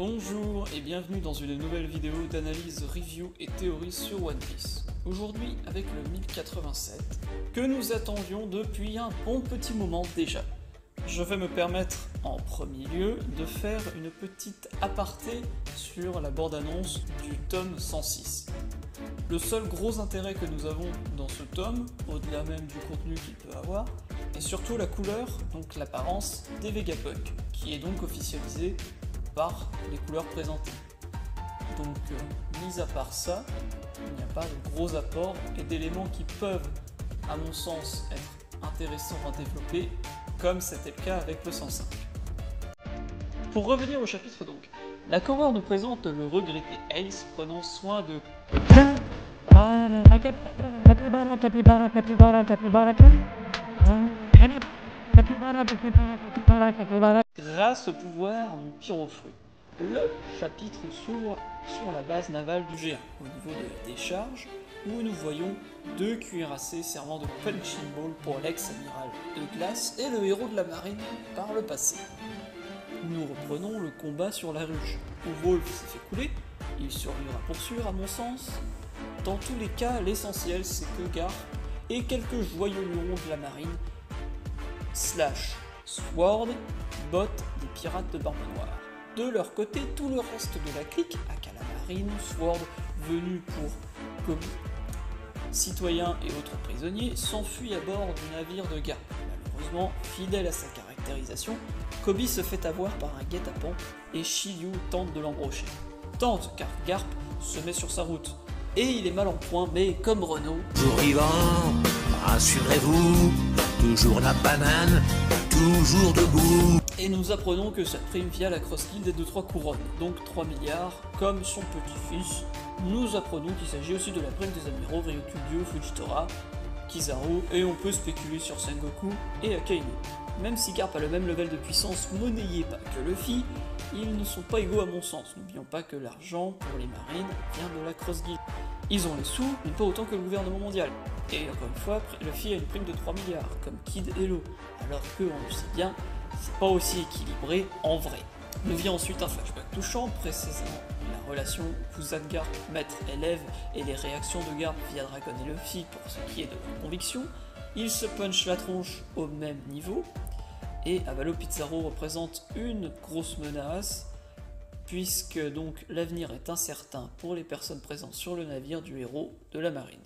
Bonjour et bienvenue dans une nouvelle vidéo d'analyse, review et théorie sur One Piece. Aujourd'hui avec le 1087 que nous attendions depuis un bon petit moment déjà. Je vais me permettre en premier lieu de faire une petite aparté sur la bande-annonce du tome 106. Le seul gros intérêt que nous avons dans ce tome, au-delà même du contenu qu'il peut avoir, est surtout la couleur, donc l'apparence des Vegapunk, qui est donc officialisée par les couleurs présentées. Donc, mis à part ça, il n'y a pas de gros apports et d'éléments qui peuvent, à mon sens, être intéressants à développer, comme c'était le cas avec le 105. Pour revenir au chapitre donc, la cover nous présente le regretté Ace prenant soin de... grâce au pouvoir du pyrofruit. Le chapitre s'ouvre sur la base navale du géant, au niveau de la décharge, où nous voyons deux cuirassés servant de punching ball pour l'ex-amiral de glace et le héros de la marine par le passé. Nous reprenons le combat sur la ruche, où Wolf s'est fait couler, il survivra pour sûr à mon sens. Dans tous les cas, l'essentiel c'est que Garp et quelques joyeux lurons de la marine, slash Sword, bottent des pirates de Barbe Noire. De leur côté, tout le reste de la clique, aka la marine, Sword, venu pour comme citoyens et autres prisonniers, s'enfuit à bord du navire de Garp. Malheureusement, fidèle à sa caractérisation, Koby se fait avoir par un guet-apens et Shiryu tente de l'embrocher. Tente car Garp se met sur sa route. Et il est mal en point, mais comme Renault... Toujours vivant, rassurez-vous, toujours la banane, toujours debout. Et nous apprenons que cette prime via la Cross Guild est de 3 couronnes, donc 3 milliards, comme son petit-fils. Nous apprenons qu'il s'agit aussi de la prime des amiraux Ryukyu, Fujitora, Kizaru, et on peut spéculer sur Sengoku et Akainu. Même si Garp a le même level de puissance monnayé pas que Luffy, ils ne sont pas égaux à mon sens. N'oublions pas que l'argent pour les marines vient de la Cross Guild. Ils ont les sous, mais pas autant que le gouvernement mondial. Et encore une fois, Luffy a une prime de 3 milliards, comme Kid et Law, alors que, on le sait bien, c'est pas aussi équilibré en vrai. Nous vient ensuite un flashback touchant, précisément la relation Kuzan-Garp, maître-élève, et les réactions de Garp via Dragon et Luffy pour ce qui est de leur conviction. Ils se punchent la tronche au même niveau, et Avalo Pizarro représente une grosse menace, puisque donc l'avenir est incertain pour les personnes présentes sur le navire du héros de la marine.